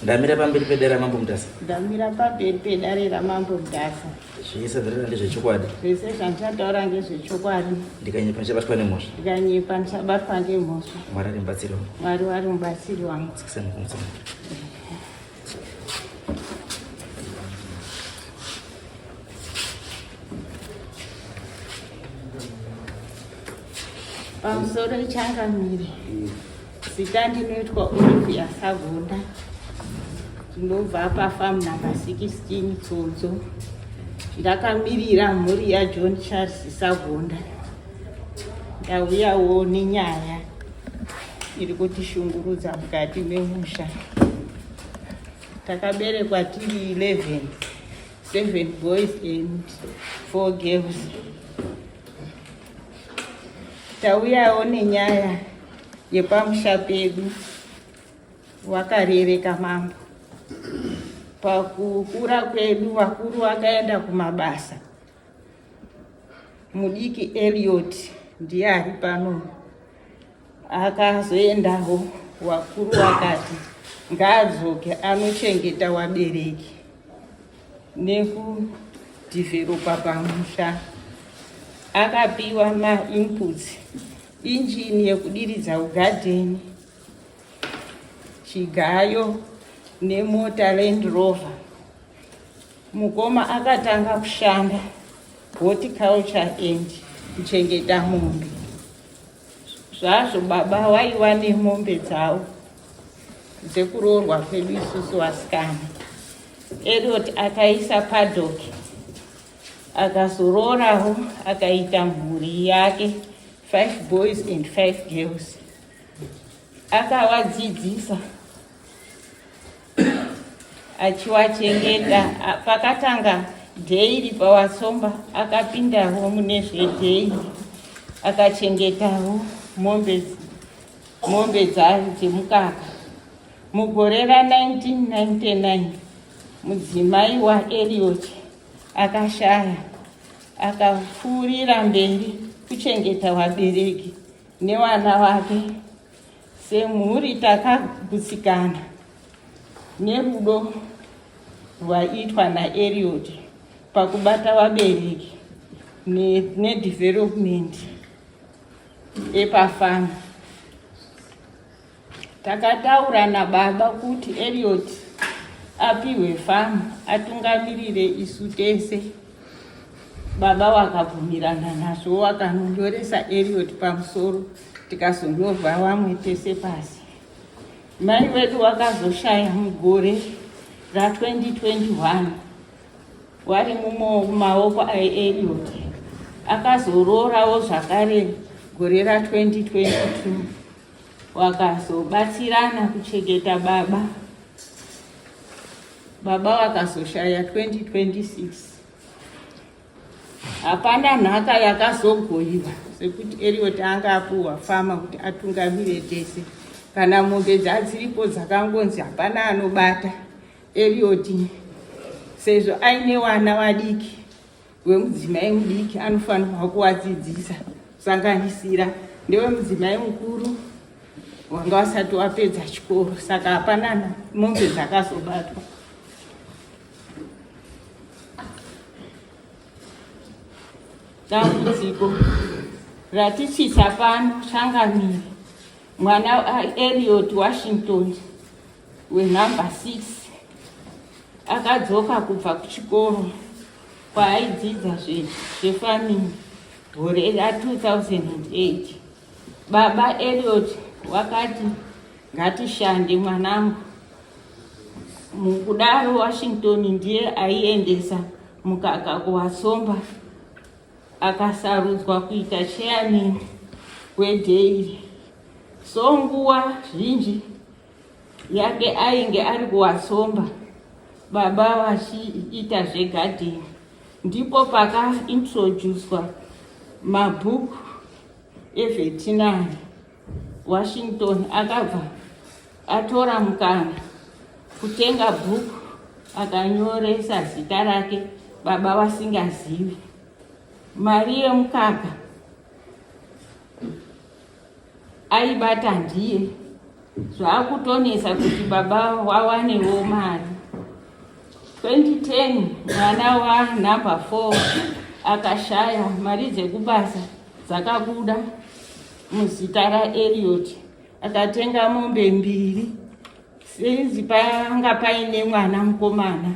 Ndamira pamberi pedera mambo MUTASA. Ndamira pamberi pedera mambo MUTASA. Zvese zvirira ndezvechokwadi. Zvese zvandataura ngezvechokwadi. Ndikanyepa ndichabatwa nemhosva. Ndikanyepa ndichabatwa ngemhosva. Mwari ari mubatsiri wangu. Mwari wari mubatsiri wangu. Tsikisani kumusana. Pamusoro changamire. Zita ndinoitwa Olivia Sagunda. Ndinobva pafamu namba 16 Tsonzo. Ndakamirira mhuri yaJohn Charles Sagunda. Ndauyawo nenyaya iri kutishungurudza mukati memusha. Takaberekwa tiri 11, 7 boys and 4 girls. Tauyawo nenyaya yepamusha pedu wakarereka mambo. Pakukura kwedu vakuru vakaenda kumabasa. Mudiki Elliot ndiye ari pano. Akazoendawo vakuru vakati ngaadzoke anochengeta vabereki nekudhivheropa pamusha. Akapiwa ma-inputs, injini yekudiridza ugadheni, chigayo nemota Land Rover. Mukoma akatanga kushanda horticulture and kuchengeta mombe. Zvazvo baba waiva nemombe dzavo dzekuroorwa kwedu isusu vasikana. Elliot akaisa paddock, akazororawo akaita mhuri yake 5 boys and 5 girls. Akavadzidzisa achiwachengeta. Pakatanga dairy pavatsomba akapindawo mune zvedairy akachengetawo mombe dzemukaka. Mugore ra1999 mudzimai waElliot akashaya, akapfuurira mberi kuchengeta vabereki nevana vake. Semhuri takagutsikana nerudo rwaitwa naElliot pakubata vabereki nedevelopment epafamu. Takataura nababa kuti Elliot apiwe famu atungamirire isu tese. Baba wakabvumirana nazvo, wakanondoresa Elliot pamusoro, tikazondobva vamwe tese pasi. Mai vedu wakazoshaya mugore ra2021 wari mumaoko aElliot. Akazororawo zvakare gore ra2022 wakazobatsirana kuchengeta baba. Baba wakazoshaya 2026. Hapana nhaka yakazogoyiwa sekuti Elliot anga apuwa fama kuti atungamire tese. Kana mombe dzadziripo dzakangonzi hapana anobata, Elliot sezvo aine wana vadiki wemudzimai mudiki anofanirwa kuvadzidzisa, kusanganisira ndewemudzimai mukuru wanga wasati wapedza chikoro. Saka hapana mombe dzakazobatwa. Dambudziko ratichisa pano changamire mwana Elliot Washington wenumber 6 akadzoka kubva kuchikoro kwaaidzidza zvefarming gore ra2008. Baba Elliot wakati ngatishande mwanangu. Mukudaro Washington ndiye aiendesa mukaka kuvatsomba. Akasarudzwa kuita chairman wedairy. So nguva zhinji yake ainge ari kuvatsomba, baba vachiita zvegardening. Ndipo pakaintroducwa mabhuku evetinary. Washington akabva atora mukana kutenga bhuku akanyoresa zita rake baba vasingazivi. Mari yemukaka aibata ndiye. Zvakutonesa kuti baba wawanewo mari. 2010 mwana wa number 4 akashaya mari dzekubasa dzakabuda muzita raEliot, akatenga mombe 2 sezi panga paine mwana mukomana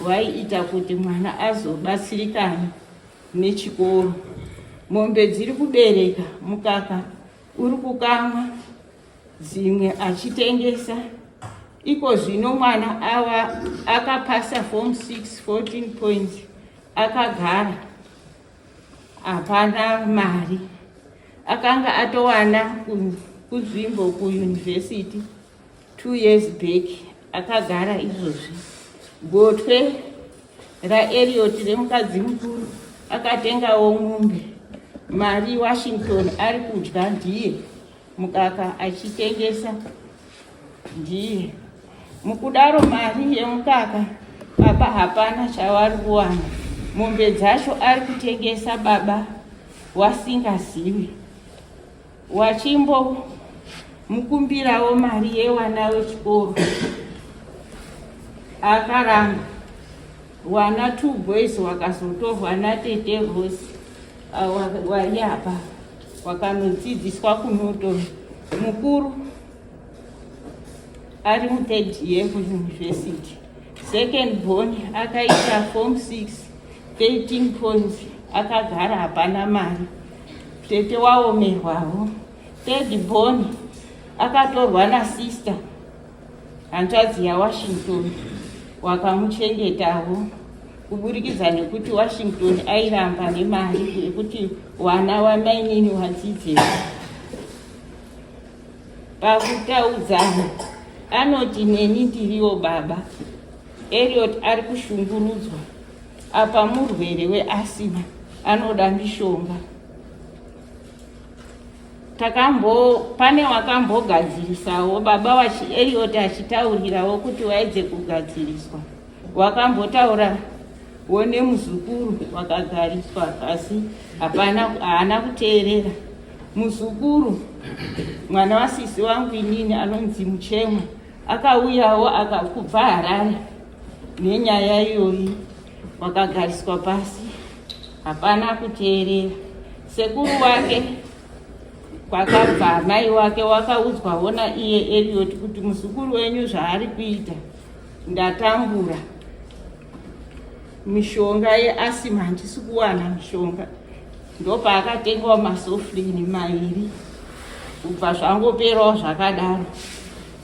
waiita kuti mwana azobatsirikana nechikoro. Mombe dziri kubereka, mukaka uri kukamwa, dzimwe achitengesa. Iko zvino mwana akapasa form 6 14 points, akagara hapana mari. Akanga atowana kuzvimbo kuuniversity 2 years back, akagara izvozvi. Gotwe raEliot remukadzi mukuru akatengawo mombe. Mari Washington ari kudya ndiye, mukaka achitengesa ndiye. Mukudaro mari yemukaka baba hapana chavari kuwana. Mombe dzacho ari kutengesa baba wasingazivi. Wachimbo mukumbirawo mari yewana wechikoro. Akaramba. Wana 2 boys wakazotorwa natete Rosi wariapa wakanodzidziswa kunoto. Mukuru ari mu3rd year kuuniversity. Second born akaita form 6 13 points, akagara hapana mari. Tete waomerwawo. Third born akatorwa nasister hanzvadzi yaWashington, wakamuchengetawo kuburikidza nekuti Washington airamba nemari yekuti wana wamainini wadzidze. Pakutaudzana anoti neni ndiriwo baba. Eliot ari kushungurudzwa. Apa murwere weasima, anoda mishonga. Pane wakambogadzirisawo baba waEliot achitaurirawo kuti waidze kugadziriswa. Wakambotaura wone muzukuru wakagariswa, asi haana kuteerera. Muzukuru mwana wasisi wangu inini anonzi Muchemwa akauyawo akakubva Harare nenyaya iyoyi, wakagariswa pasi, hapana kuteerera. Sekuru wake kwakabva mai wake wakaudzwawo naiye Eliot kuti muzukuru wenyu zvaari kuita ndatambura. Mishonga yeasima handisi kuwana mishonga. Ndopaakatengawo masofrini 2 kubva zvangoperawo zvakadaro.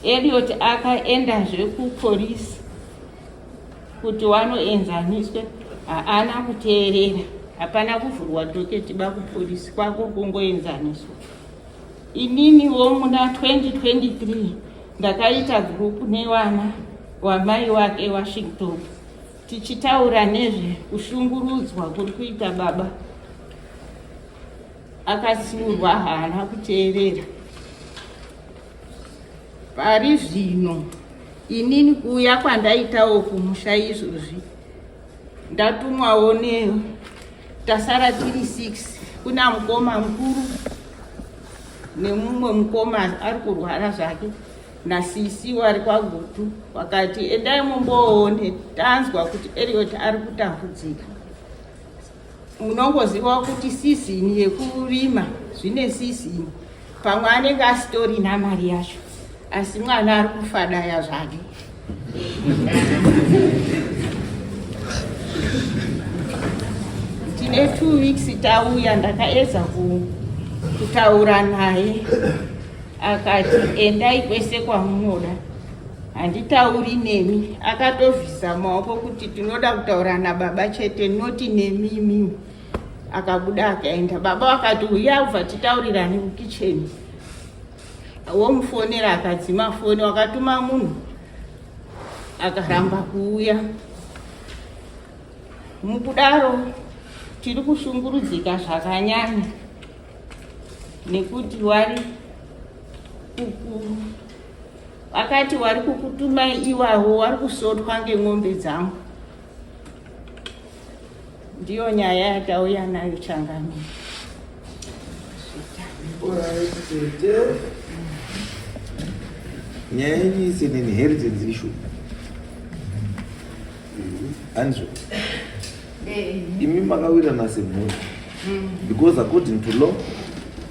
Eliot akaendazve kupolisi kuti wanoenzaniswe, haana kuteerera. Hapana kuvhurwa doketi bakupolisi, kwako kungoenzaniswa. Ininiwo muna 2023 ndakaita group newana wamai wake Washington, tichitaura nezve kushungurudzwa kuri kuita baba. Akatsiurwa, haana kuteerera. Pari zvino inini kuuya kwandaitawo kumusha izvozvi, ndatumwawo neyo, tasara tiri 6. Kuna mukoma mukuru nemumwe mukoma ari kurwara zvake nasisi wari kwagutu. Wakati endai mumboone, tanzwa kuti Eliot ari kutambudzika. Munongoziva kuti sizini yekurima zvine sizini. Pamwe anenge asitori namari yacho, asi mwana ari kufadaya zvake. Tine 2 weeks tauya, ndakaedza kutaura naye. Akati endai kwese kwamunoda, handitauri nemi. Akatovhisa maoko kuti tinoda kutaura nababa chete, noti nemi. Akabuda akaenda. Baba wakati uya ubva titaurirane mukicheni. Womufonera akadzima foni, wakatuma munhu akaramba kuuya. Mukudaro tiri kushungurudzika zvakanyanya nekuti wari akati wari kukutumai iwawo wari kusotwa ngemombe dzangu. Ndiyo nyaya yatauya nayo Changamire. nyaya yenyu is an inheritance issue. Anjo, imi makawirana semhuri because according to law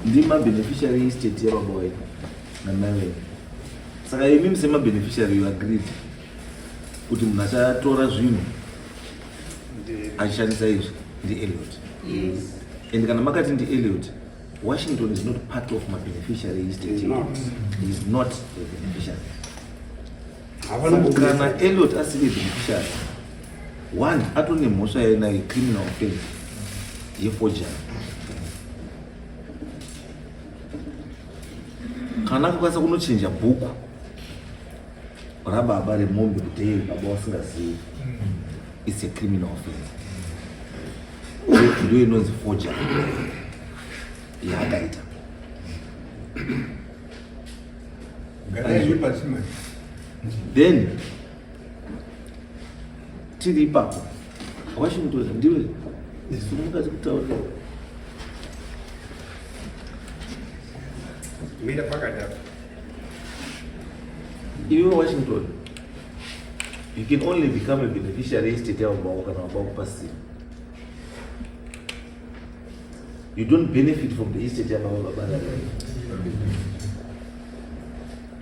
ndima beneficiary estate yababa wenyu namai wenyu. Saka imi sema beneficiary you agreed kuti munhu achatora zvinhu achishandisa izvi ndiElliot. And kana makati ndiElliot, Washington is not part of my beneficiary estate. He is not a beneficiary. Kana Elliot asiri beneficiary, one atone mhosva yena criminal offense yeforgery. Kana akakwanisa kunochinja bhuku rababa remombe kuti baba wasingazivi, it's a criminal offense. Ndiyo inonzi forgery yaakaita. Then tiri ipapo Washington ndiwe simukati kutaura mira pakada iwe Washington, you can only become a beneficiary estate about passing. You don't benefit from the estate of Baba.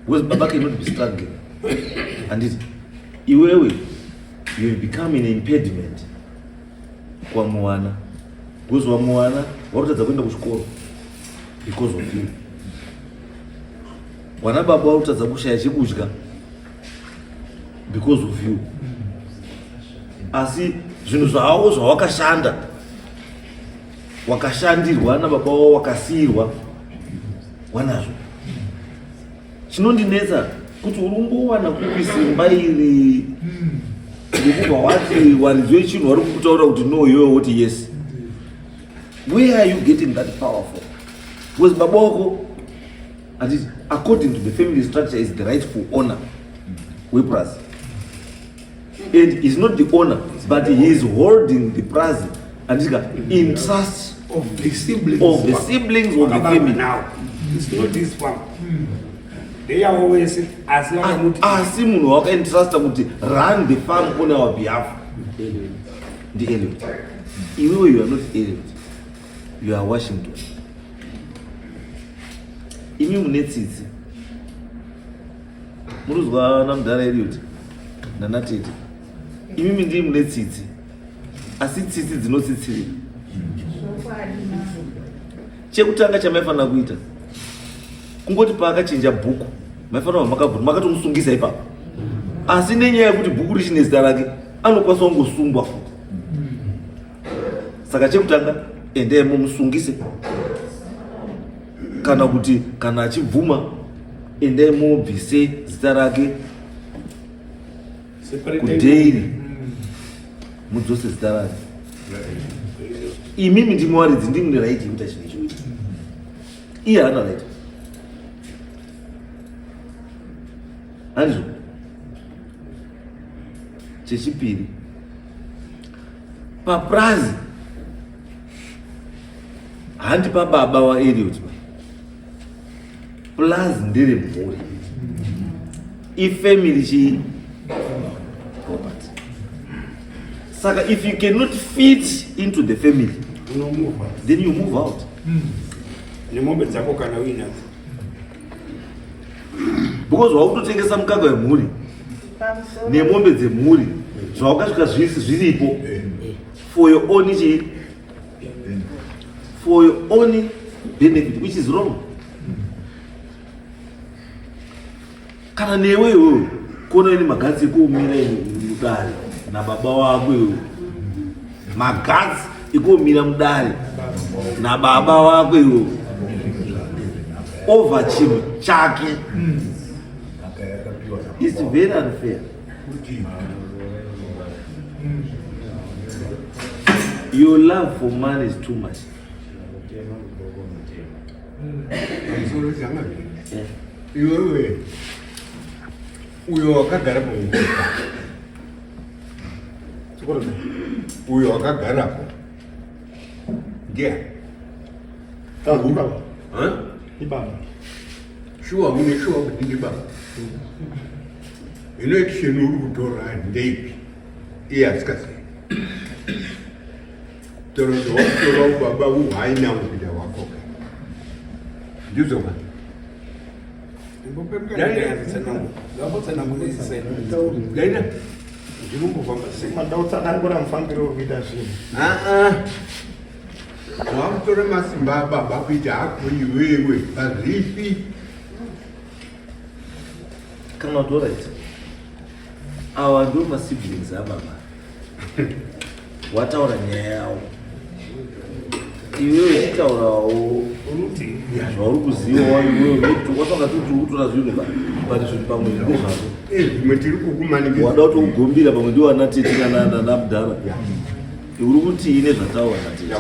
Because Baba cannot be struggling. And it, you will become an impediment kwa mwana. Because wa mwana warutadza kuenda kuchikoro because of you. Wana baba warutadza kushaya chekudya because of you. Asi zvinhu zvawo zvawakashanda wakashandirwa nababa wavo wakasiyirwa wanazvo. Chinondinetsa kuti urumbowana kupi simba iri yekubva wati warizwe chinhu vari kukutaura kuti no, iwewe woti yes. Where are you getting that powerful? Because baba wako, according to the family structure, is the rightful owner wePlaza. And he's not the owner, but he is holding the Plaza and in trust of the siblings of the family. Now, it's not this one. They are always as long as munhu wakaentrust kuti run the farm on our behalf. The Elliot. Iwewe, you are not Elliot. You are Washington. Imi mune tsitsi. Muruzwa namudhara Elliot nanatete. Imi ndiri mune tsitsi. Asi tsitsi dzinotsitsirira. Chekutanga chamaifanira kuita kungoti paakachinja bhuku maifanira makabvura makatomusungisa ipapo. Asi nenyaya yekuti bhuku richine zita rake anokwanisa kungosungwa futi. Saka chekutanga endai mumusungise, kana kuti kana achibvuma endai mubvise zita rake kudaily mudzose zita rake. Imimi ndimi waridzi, ndimi mune right yekuita chinhu ichocho. Iye haana right. Handizvo. Chechipiri, paPlaza handi pababa waElliot. Plaza ndere mhuri, ifamily chi property. Saka if you cannot fit into the family, then you move out. nemombe dzako kana wina Because wakutotengesa mukaka wemhuri nemombe dzemhuri zvawakasvika zviripo for your own benefit, which is wrong. Kana newe iwewe kuona ine magadzi ekuumira mudare nababa wako iwewe, magadzi ekuumira mudare nababa wako iwewe over chinhu chake. It's very unfair. Your love for money is too much. iwewe uyo wakagarapo uyo wakagarapo ndia ibaba shuwa kuti ndibaba inoitisheni uri kutora ndeipi iye asikazii torodzowakutora ubaba uhaina kuita wakoka ndizoma gaina mandautsanangura mufambiro uri kuita zvinhu wakutora masimba ababa kuita hako iwewe pazvipi kana kuti alright awa ndo masiblings ababa wataura nyaya yawo iwewe chitaurawo zvauri kuzivawo iwewe wasakati kuti utora zvinhu bati zvinhu pamwe ndezvako zvimwe tiri kukumanikisa wada kuti ugombiira pamwe ndiwana tete nanabudhara uri kuti ine zvataura natete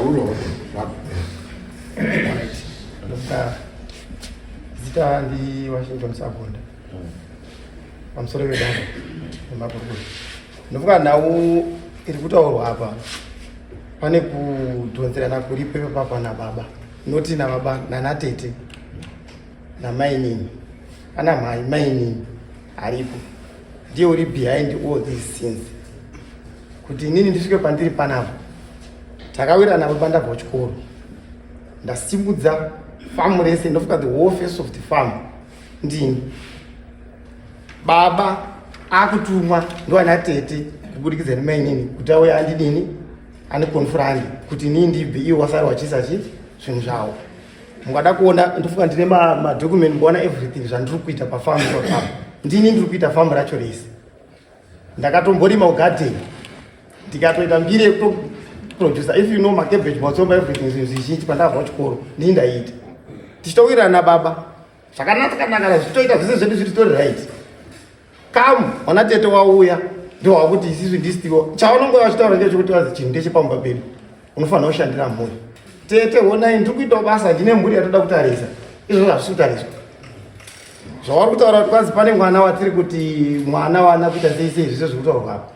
zita ndi Washington Sagonda pamusoro pedambo nemakurukuru ndofunga nhau iri kutaurwa apa pane kudhonzerana kuripo papa nababa noti nababa nanatete namainini pana mhai mainini aripo ndiye uri behind all these things kuti inini ndisvike pandiri panapo takawira nababa ndabva kuchikoro ndasimudza famu rese ndofunga the whole face of the farm ndini baba akutumwa ndoana tete kubudikidza nemainini kuti auya andidini anikonfurandi kuti nii ndibve iwo wasari wachisachi zvinhu zvavo mungada kuona ndofunga ndine madocument kuona everything zvandiri kuita pafamu ipapapo ndini ndiri kuita famu racho rese ndakatomborima ugadheni ndikatoita mbiri yekutoproducer if you know macabbage matsomba everything zvinhu zvizhinji pandabva kuchikoro ndii ndaita tichitowirana baba zvakanaka zvichitoita zvese zvedu zviri tori right kamu mwana tete wauya ndowakuti isisu ndisitiwo chaunongoya wachitaura ngechekuti wazi chinhu ndechepamba pedu unofanira kushandira mhuri tete honai ndiri kuitawo basa ndine mhuri yatoda kutarisa izvo hazvisi kutariswa zvavari kutaura kuti kwazi pane mwana watiri kuti mwana wana kuita sei zvese zviri kutaurwa apa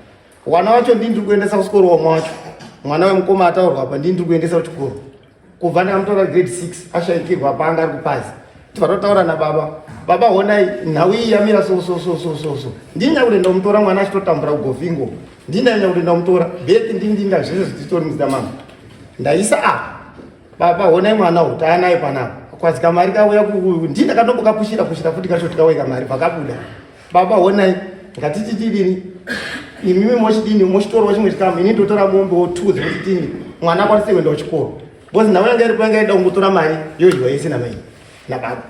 wana wacho ndii ndiri kuendesa kusikoro wamwe wacho mwana wemukoma ataurwa apa ndii ndiri kuendesa kuchikoro kubva ndakamutora grade 6 ashaikirwa panga ari kupazi tibatotaura nababa baba honai nhau iyi yamira so ndinya kuenda kumutora mwana achitotambura kugofingo ndinanya kuenda kumutora beti ndindinga zvese zvichitori mudzidamama ndaisa baba honai mwana utanai panapa kwazika mari kauya ndindakatombokapushira futi kacho tikaweka mari pakabuda baba honai ngatichitidini imimi mochidini mochitorwa chimwe chikamu ini ndotora mombe wotuzi mochidini mwana akwanise kuenda kuchikoro bcause nhau yanga iri panga ida kungotora mari yodyiwa yese namaini nababa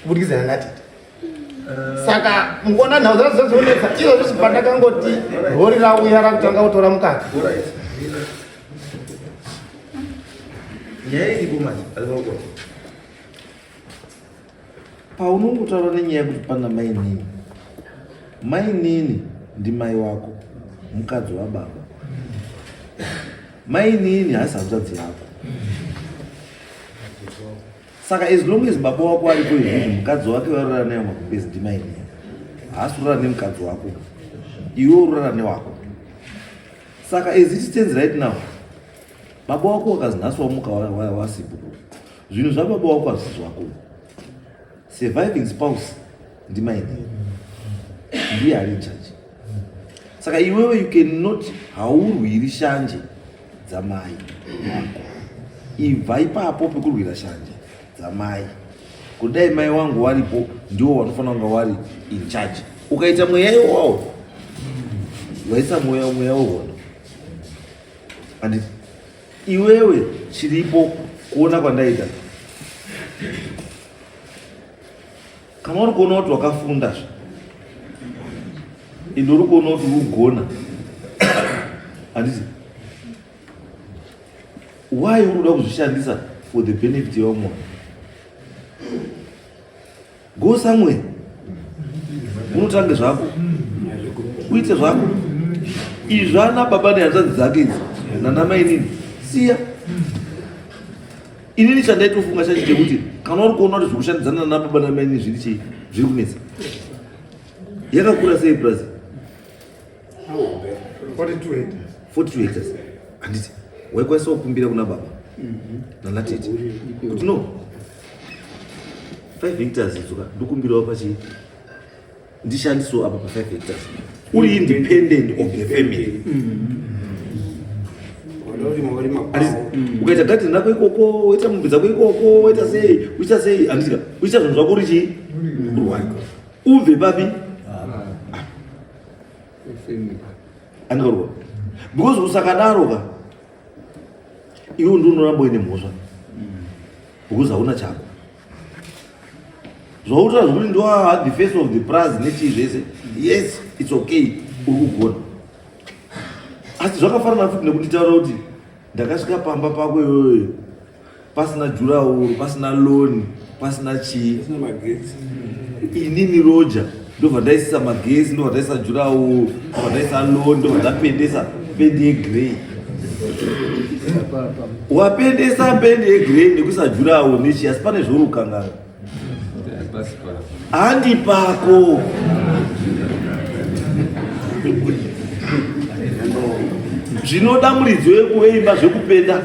kubudikidza nanatete saka mukuona nhau dzazozonetsa izo zvisi pandakangoti rori rauya rakutanga kutora mukati nyaya iripo manje alimaukoti paunongotaura nenyaya yekuti pana mainini ndi mai wako mukadzi wababa mainini haasi hanzvadzi yako saka as long as baba wako aripo izvizvi mukadzi wake warora nayo makumbezi ndi mainini haasi kurora nemukadzi wako iwe urora newako saka as it stands right now baba wako wakazi nhasi wamuka wasipo zvinhu zvababa wako hazvisi zvako surviving spouse ndi mainini ndiye ari chachi saka iwewe you cannot haurwiri shanje dzamai wako ibva ipapo pekurwira shanje dzamai kudai mai wangu waripo ndiwo wanofanira kunga wari in charge ukaita mweya iwawo waisa mweya wohono anditi iwewe chiripo kuona kwandaita kana uri kuona kuti wakafundazve ende uri kuona kuti ugona handiti why uri kuda kuzvishandisa for the benefit yevamwe go somewhere unotange zvako uite zvako izvi ana baba nehanzvadzi dzake idzi nanamainini siya inini chandaitofunga chachite kuti kana uri kuona kuti zvekushandidzana nanababa namainini zviri chii zviri kunetsa yakakura sei brazil 42 hectares handiti waikwanisa kukumbira kuna baba nanatete kuti no 5 hectares izoka ndokumbirawo pachi ndishandiso apa pa 5 hectares uri independent of the family. Ukaita garden rako ikoko, woita mombe dzako ikoko, woita sei andika uita zvinhu zvako uri chii ubve papi andikaruwa because usakadaroka iwe ndiwo unoramba uine mhosva because hauna chako zvautora zvokuti ndiwa the face of the prize nechii zvese. Yes, it's okay, uri kugona, asi zvakafanana futi nekuti taura kuti ndakasvika pamba pako iyoyo pasina jurawo, pasina loan, pasina chii, inini Roger ndobva ndaisisa magezi, ndobva ndaisa jurawo, ndobva ndaisa loan, ndobva ndapendesa pendi yegrey. Wapendesa pendi yegrey nekuisa jurawo nechi, asi pane zvorukangana handi pako. Zvinoda muridzi wekuveimba zvekupenda,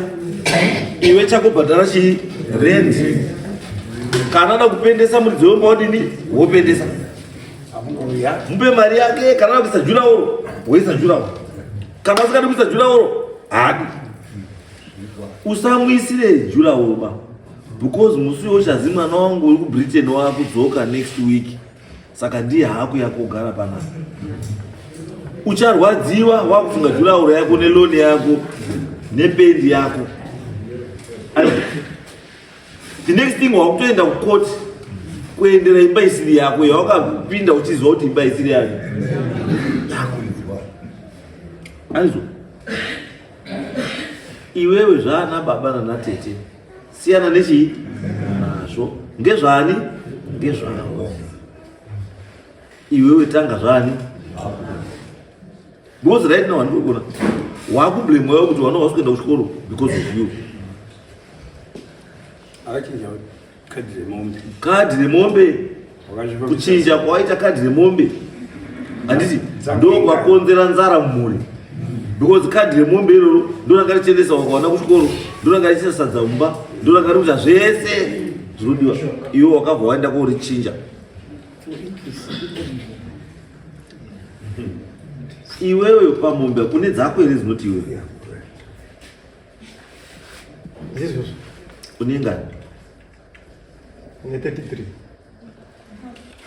iwe chako bhadhara chii rent. Kana ada kupendesa muridzi wemba wadini wopendesa, mupe mari yake. Kana ada kuisa jurawo woisa jurawo, kana usikadi kuisa jurawo hadi usamuisire jurawo ba, because musi wochazi mwana wangu uri kuBritain wakudzoka next week, saka ndiye hako yakogara panapa. Ucharwadziwa wakufunga jurawo yako neloni yako nependi yako. The next thing wakutoenda kucourt kuendera imba isiri yako yawakapinda uchizwa kuti imba isiri yako aizo. Iwewe zvana baba nana tete siyana nechi nazvo, ngezvani ngezvavo. Iwewe tanga zvani because right now ndikona wakublame wewe kuti wana wasikuenda kuchikoro because of you. Kadhi remombe kuchinja kwaita kadhi remombe handiti ndo kwakonzera nzara mumhuri, because kadhi remombe iroro ndo ranga richendesa wakawana kuchikoro, ndo ranga richisa sadza mumba, ndo ranga rikuita zvese zvinodiwa. Iwe wakabva waenda korichinja. Iwewe pamombe kune dzako ere zinoti iwe unengani? Une 33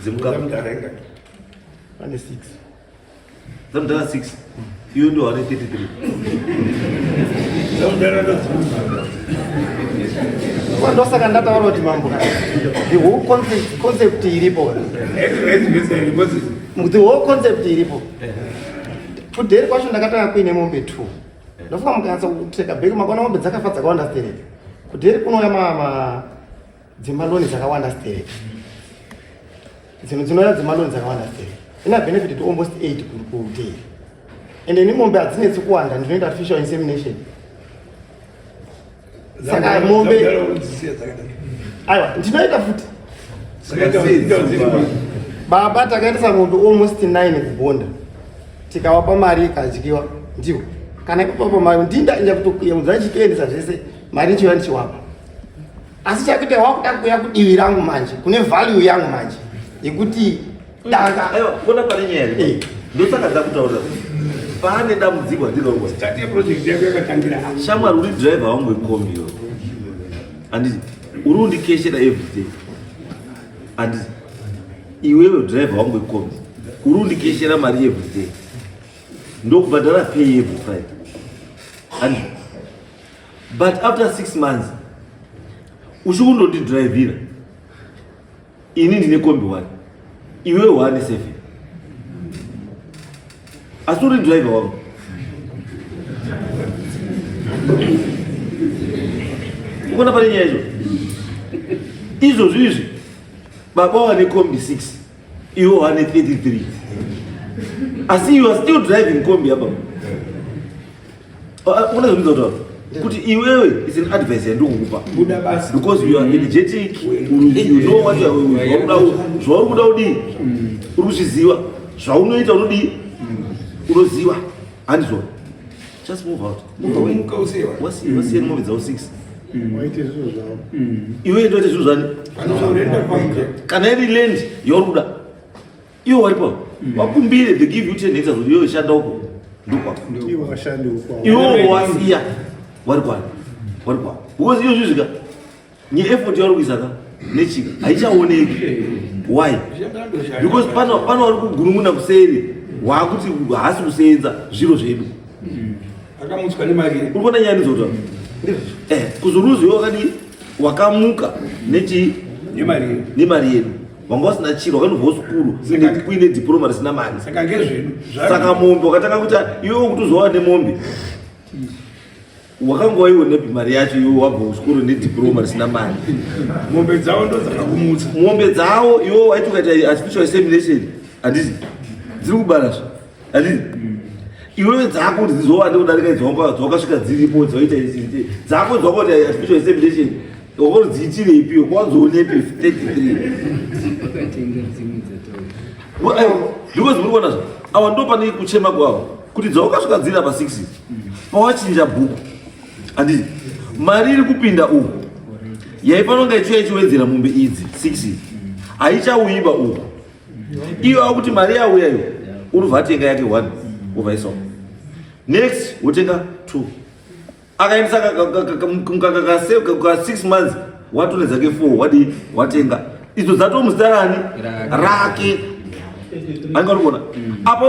zimukapa pane 6 zamdara 6 iwe ndio wane 33 ndosaka ndataura kuti mambo the whole concept iripo, the whole concept iripo. Kudheri kwacho ndakatanga kuine mombe 2 ndofunga mukanasa kuteka bheki makona mombe dzakafa dzakawanda stereke. Kudheri kunouya dzimaloni dzakawanda stereke, dzinouya dzimaloni dzakawanda stereke, ina benefit to almost 8 kudheri, ende ni mombe hadzinetsi kuwanda. Ndinoita artificial insemination, saka mombe aiwa ndinoita futi. Baba takaendesa mombe almost 9 kubonda, tikawapa mari ikadyiwa ndiwo. Kana ipapa mari ndindainja kutokuyemudzana chitoendesa zvese mari chiva ndichiwapa, asi chakuita wakuda kuya kudivi rangu manje, kune value yangu manje yekuti danga aiwa kuona pane nyaya ndosaka ndakutaura pane dambudziko ndingaurwa shamwari uri driver wangu wekombi handiti uri undikeshera everyday handiti iwewe driver wangu wekombi uri undikeshera mari everyday ndokubhadhara pay every Friday handiti, but after 6 months uchikundondidrivira ini ndine kombi 1 iwewe wane 7 asi uri driver wangu. Ukona pane nyaya izvozvo izvi baba wane kombi 6 iwe wane 33 asi you are still driving kombi apa. Una zvinoita kutaura kuti iwewe is an advice yandikukupa because you are energetic, you know what you are zvauri kuda kudii uri kuzviziva, zvaunoita unodii unoziva handizvo. Just move out, wasiye mombe dzavo 6 iwe ndoite zvinhu zvani kana iri land yoruda iwe waripo wakumbire they give you 10 hectares kuti iwe shanda uko ndokwa iwe wasiya warikwani because iyo zvizvika effort yauri kuisaka nechika haichaoneki. Why? Because pano vari kugurumuna kuseri wakuti haasi kusenza zviro zvedu akamutswa nemari uri kuona nyaya nizota kuzoruzi wakadi wakamuka nemari yedu wanga wasina chiro wakanobva sukuru kuine diploma risina mari saka mombe wakatanga kuita iwe kutozova nemombe wakanga waionepi mari yacho iwe wabva sukuru nediploma risina mari mombe dzavo ndo dzakakumutsa mombe dzavo iwe waiti ukaita artificial insemination handiti dziri kubarazvo handiti iwewe dzako kuti dzizowande kudarika dzawakasvika dziripo dzaita dzako dzawakati artificial insemination wakati dziitireipi wakwanzoonepi 33 because muri kuonazvo awa ndo pane kuchema kwavo kuti dzawakasvika dziri apa 6 pawachinja bhuku handiti mari iri kupinda uku yaifanonga ichiuya ichiwedzera mombe idzi 6 haichauiba uku iyo akuti mari yauya iyo uribva atenga yake 1 uvaisa next wotenga 2 akaendesa ka 6 months watone dzake 4 wadi watenga idzo dzatomustarani rake angarikuona apa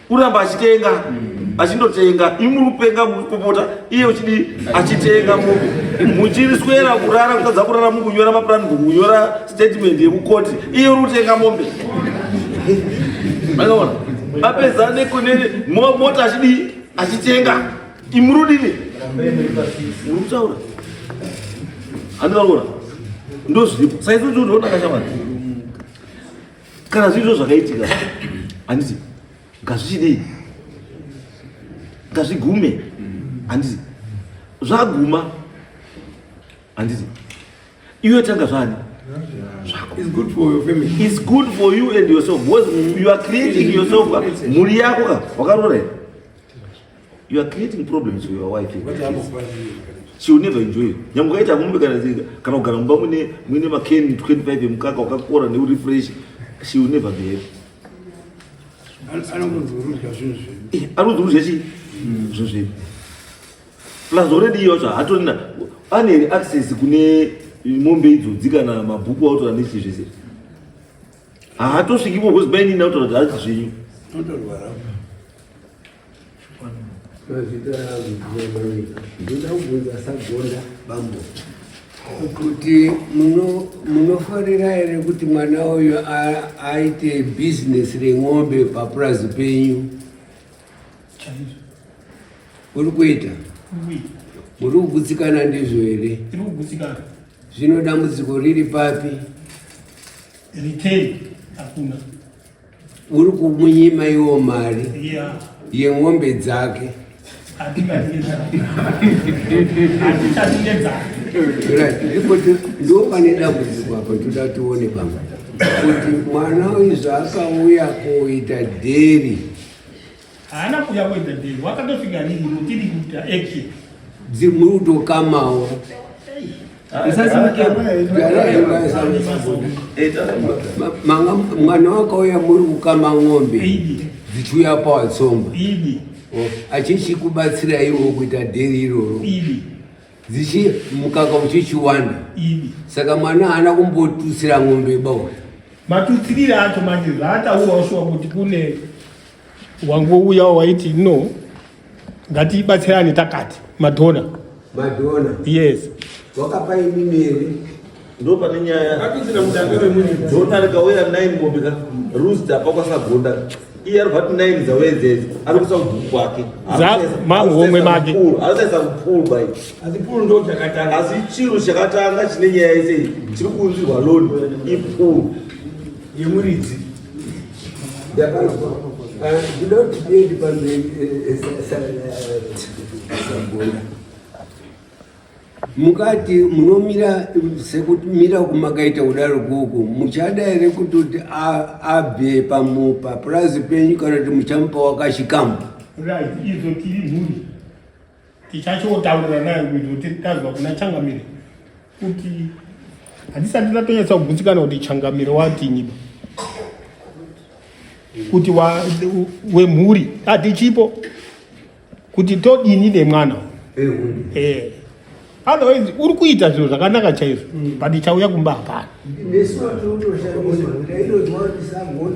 uramba achitenga achindotenga imurupenga mupopota iye uchidi achitenga muchiriswera kurara kutadza kurara mukunyora maplan book kunyora statement yekukoti iye uri kutenga mombe akaona apedza nekune mota achidi achitenga imurudini murutaura handingaona ndo zviripo saizvo ndoona kashamani kana zviizvo zvakaitika handiti ngazvichidii ngazvigume handiti zvaguma handiti iwe tanga zvani It's good for your family. It's good for you and yourself because you are creating yourself muri yako wakarora you are creating problems for your wife. She will never enjoy it. Nyamukaita mumbe kana kugara mumba mune makeni 25 emukaka wakakora neurefresh she will never be happy. Anozurudza chi zvozve plus already yocha hatonina ane access kune mombe idzodzi kana mabhuku autora nechi zvese haatosvikipo because baini nautora kuti hazi zvenyu ndoda kubvunza sagonda bambo kuti munofarira here kuti mwana uyu aite bhizinesi remombe papurazi penyu uri kuita muri kugutsikana ndizvo here zvino dambudziko riri papi uri kumunyima iwo mari yemombe dzake ndo pane dambudziko apa toda tione bamba kuti mwana uyu zvaakauya koita dheri haana kuya kuita dheri wakatosvika riri mutiri kuita action muri kutokamawo mwana wakauya muri kukama ng'ombe dzichiuya pawatsomba achichikubatsira iwo kuita dheri iroro mukaka uchichiwanda saka mwana haana kumbotutsira ng'ombe bauri matutsirire acho manje zvaataurawo kuti kune wangouya waiti no ngatibatsirane takati madhona yes wakapa imimeri ndo pane nyaya dhona rikauya 9 mombe rusi apa kwasagonda iye ari bvati 9 dzawedzedzi ari kuisa kubhuku kwake mahomwe make asaisa kupulu bai asi chiro chakatanga chine nyaya yese chiri kuunzirwa loni ipulu yemuridzi ndinotidedi pamberi sagonda mukati munomira sekutimira kumakaita kudaro kuku muchada here kuti abve papurazi penyu kana kuti muchamupa wakachikamu izo tiri mhuri tichachotaurira naye kuti tazwa kuna Changamire kuti handisati ndatonyatsa kugutsikana kuti Changamire watinyiba kuti wemhuri hatichipo kuti todini nemwana otherwise uri kuita zviro zvakanaka chaizvo but ichauya kumba hapana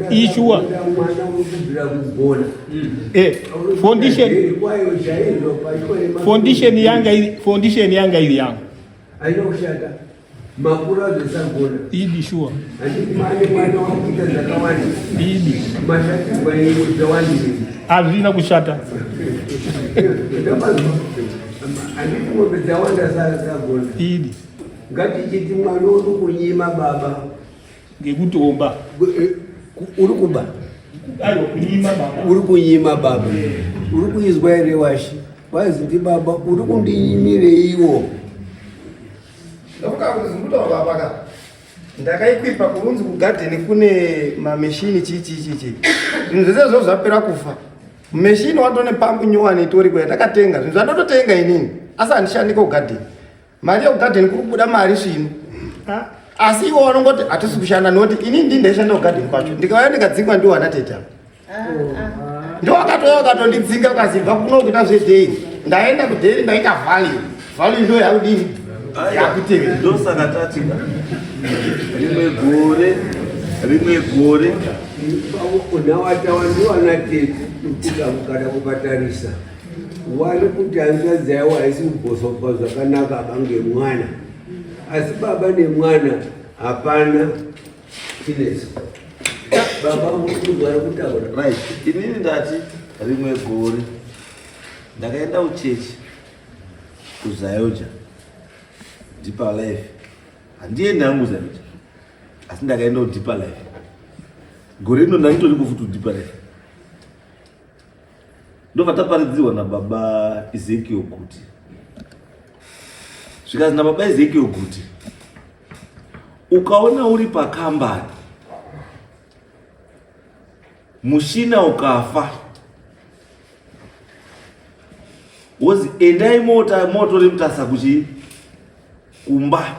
ishua foundation yanga iri yangu makura dzesagona idi sure mwana wakuita zvakawanda idi mashati dzawandire hazvina kushata handiti ng'ombe dzawanda sagona idi ngatichiti mwana uri kunyima baba ngekutomba uri kuba uri kunyima baba uri kuizwa here washi wazi ndi baba uri kundinyimireiwo ndakuzimutaurapaka ndakaikwipa kurunzi kugadheni kune mameshini chichi zvinhu zvese zvo zvapera kufa meshini watone pambu nyowani itori kwaya ndakatenga zvinhu zvandototenga inini asi handishandika kugadheni mari yekugadheni kuri kubuda mari zvino asi iwo vanongoti hatisi kushanda nokuti inini ndi ndaishanda kugadheni kwacho ndikauya ndikadzingwa ndiwo hana teta ndo wakatoya wakatondidzinga ukazibva kuno kuita zvedheri ndaenda kudheri ndaita vhali ndo yakudini yakutevera ndosaka tatika rimwe gore unawatawa ndiwana tete ukamukada kukatarisa wari kuti hanzvadzi yawo haisi kubhosopwa zvakanaka abange mwana asi baba nemwana hapana chinesi baba mukuzwari kutaura right inini ndati rimwe gore ndakaenda uchechi kuzayoja Deeper Life handiendi hangu zayoja asi ndakaenda kuDeeper Life gore rino ndanitori kufuta Deeper Life ndobva taparidzirwa nababa Ezekiel Guti zvikazi nababa Ezekiel Guti ukaona uri pakambani mushina ukafa wozi endai moto remutasa kuchi kumba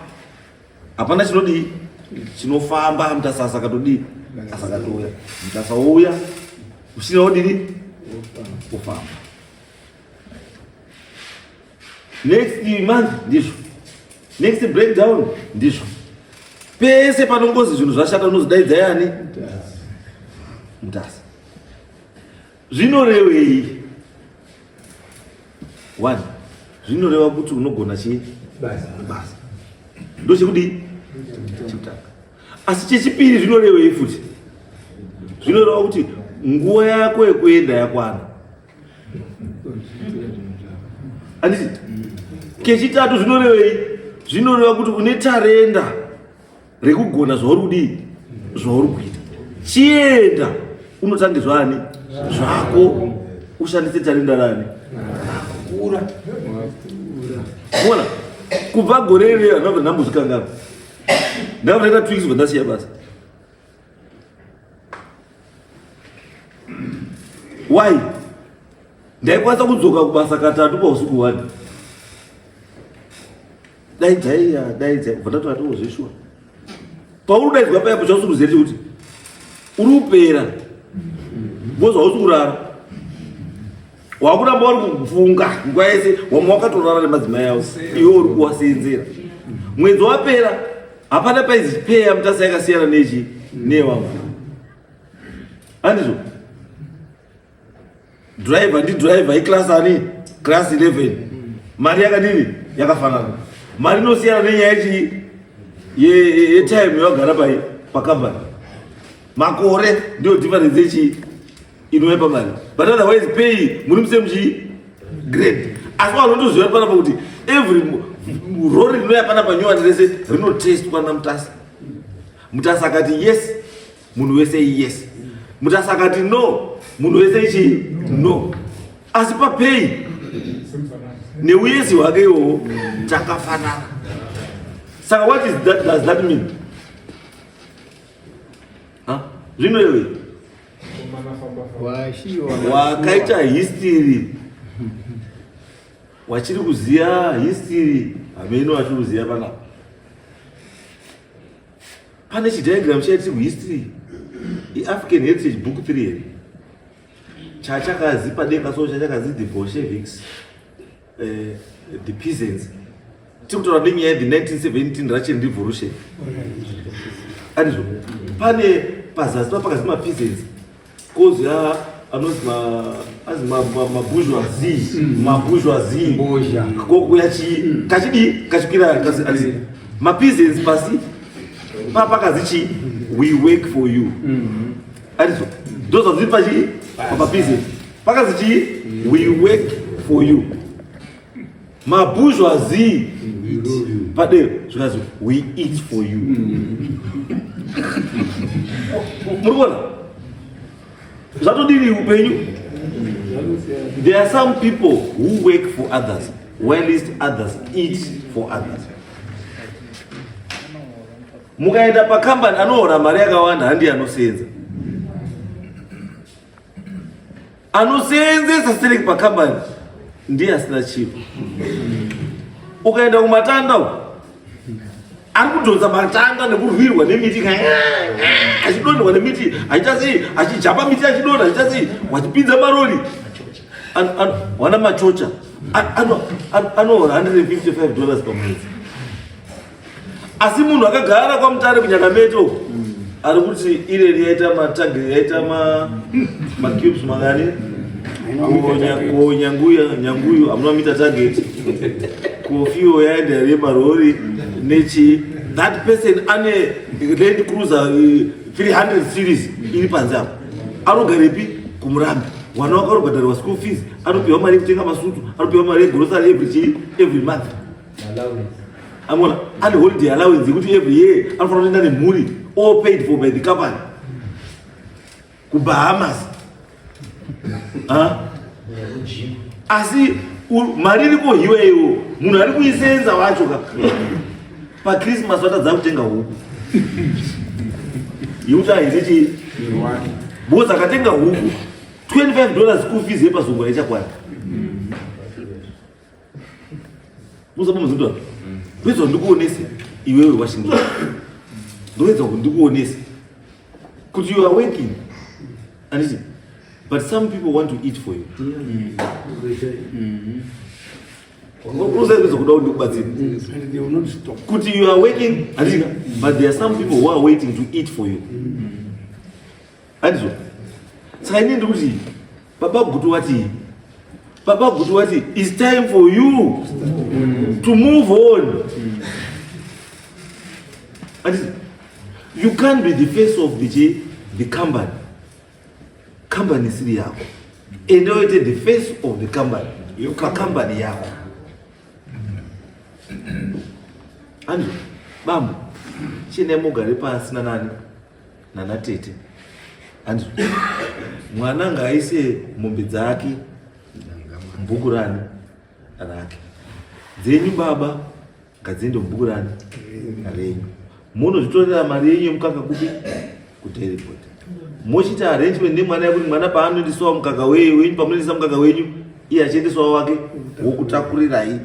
hapana chinodi chinofamba mutasa asakatodi asakatoya mutasa ouya mushina wodini kufamba next month ndizvo next breakdown ndizvo pese panongozi zvinhu zvashata unozidaidza yani mutasa zvinorevei one zvinoreva kuti unogona chii basa ndo chekudi chekutanga asi chechipiri zvinorevei futi zvinoreva kuti nguva yako yekuenda yakwana anditi kechitatu zvinorevei zvinoreva kuti une tarenda rekugona zvauri kudii zvauri kuita chienda unotange zvani zvako ushandise tarenda rani rakura mona kubva gore rero anobva ndambozvikangana ndabva ndaita twikiswa ndasiya basa why ndaikwanisa kudzoka kubasa katatu pausiku wani daidzaiya kubva ndatoatozveshua paurudaidzwa paya pachausikuzeri kuti uri kupera bozva usi kurara wakuramba uri kufunga nguva yese wamwe wakatorara nemadzimai avo iwe uri kuwasenzera mwedzi wapera hapana paizi peya mutasa yakasiyana nechi newamwe handizvo driver ndidriver iclass ani class 11 mari yakadini yakafanana mari inosiyana nenyaya yechi yetime yawagara pakambani makore ndio difference yechi inowepa mari but otherwise pay muri musemuchi grade asi vanondoziva panapa kuti every rori rinoya panapa nyowani rese rinotestwa namutasa mutasa akati yes munhu wese yes mutasa akati no munhu wese ichi no asi papay neuyesi hwake iwowo takafanana saka what is that, does that mean zvinoyewe wakaita history wachiri kuziya history ameno wachiri kuziya panapa. Pane chidiagram chaiti kuhistory iAfrican Heritage Book 3 chachakazi padenga so chachakazi the Bolsheviks, the peasants. Tikutaura nenyaya the 1917 Russian Revolution. Andizvo pane pazasi papakazi mapeasants kozi mabourgeoisie kachikira mapeasants pasi papakazi we work for you. Andizvo those are pachi mapeasants pakazi we work for you. Mabourgeoisie pade zvikazi we eat for you. Murikuona zvatodini upenyu. There are some people who work for others whilst others eat for others. Mukaenda pakambani anoona mari yakawanda handi anosenza. Anosenzesa stereki pakambani ndiye asina chipo. Ukaenda kumatanda ari kudhonza matanda nekurwirwa nemiti achidonderwa nemiti achijapa miti achidonda achitasi wachipinza marori wana machocha anohora $155 pamwedzi. Asi munhu akagara kwamutare kunyakameto ari kuti ireri yaita matagiri yaita macubes mangani nyanguyo hamuna mita target kofiwo yaenda remarori nechi that person ane Land Cruiser 300 series iri panze apo anogarepi kumurambi wana wakarobhadharwa school fees anopiwa mari yekutenga masutu anopiwa mari yegrocery every month amona ane holiday allowance yekuti every year anofanira kuenda nemhuri all paid for by the company kuBahamas. Asi mari iri kohiweyo munhu ari kuisenza wacho paChristmas watadza kutenga huku yekuti aizichi bozi akatenga huku $25 school fees yepazongora ichakwana. Musa muzindwa bezwa ndikuonese iwewe Washington ndoedza ndikuonese kuti you are working and but some people want to eat for you. Kuti you are working but there are some people who are waiting to eat for you. Andizvo saka ini ndikuti baba gutu wati it's time for you to move on. Andizvo you can't be the face of the company. Company siri yako ende oite the face of the company company yako. Andizvo bambo chine mugare pasi nana tete. Andizvo mwana ngaaise mombe dzake mbukurani rake dzenyu baba ngadziende mbukurani renyu. Munozvitorera mari yenyu yemukaka kupi kuteleport mochita arrangement nemwana yekuti mwana paanoendeswa mukaka wenyu pamunoendesa mukaka wenyu iye achiendeswa wake wokutakurirai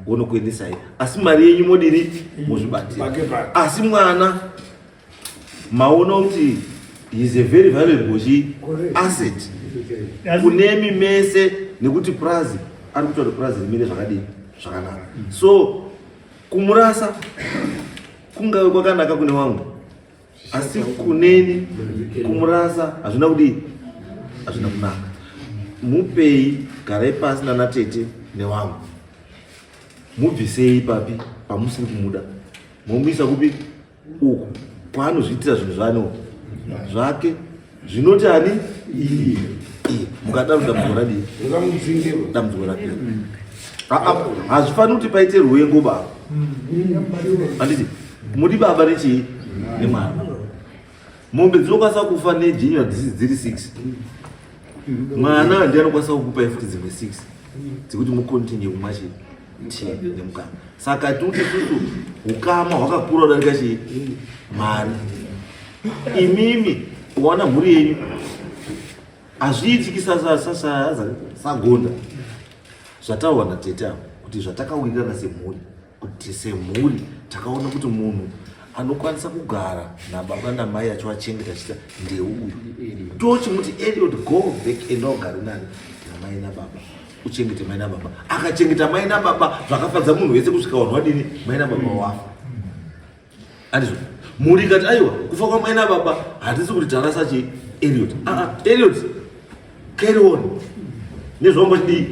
wonokuendesai asi mari yenyu modini mozvibatira. Asi mwana maona kuti is a very valuable asset kunemi mese nekuti prazi ari kutaura prazi rimire zvakadini zvakanaka. So kumurasa kungave kwakanaka kune wangu asi kuneni kumurasa hazvina kudii hazvina kunaka. Mupei garai pasi nana tete newangu mubvisei papi pamusiri kumuda momuisa kupi uku kwaanozviitira zvinhu zvano zvake zvinoti ani iye mukadaro dambudzo radii dambudzo rake hazvifaniri kuti paite rwengo baba. Handiti muri baba nechii nemwana mombe dzinokwanisa kufa negenual disease dziri 6 mwana ndiye anokwanisa kukupai futi dzimwe 6 dzekuti mukontinue kumwa tii nemukana. Saka tikuti susu ukama hwakakura kudarika chii mari. Imimi ukaona mhuri yenyu hazviitiki sagonda zvataurwa natete avo kuti zvatakawirirana semhuri kuti semhuri takaona kuti munhu anokwanisa kugara nababa namai achivachengeta achita ndeuyu tochimuti Eliot go back endogare nani namai nababa uchengete mai nababa akachengeta mai nababa zvakafadza munhu wese kusvika vanhu vadini mai nababa wafa andizvo mhuri ikati aiwa kufa kwamai nababa hatisi kuti tarasa chi Eliot Eliot carry on nezvombo chidii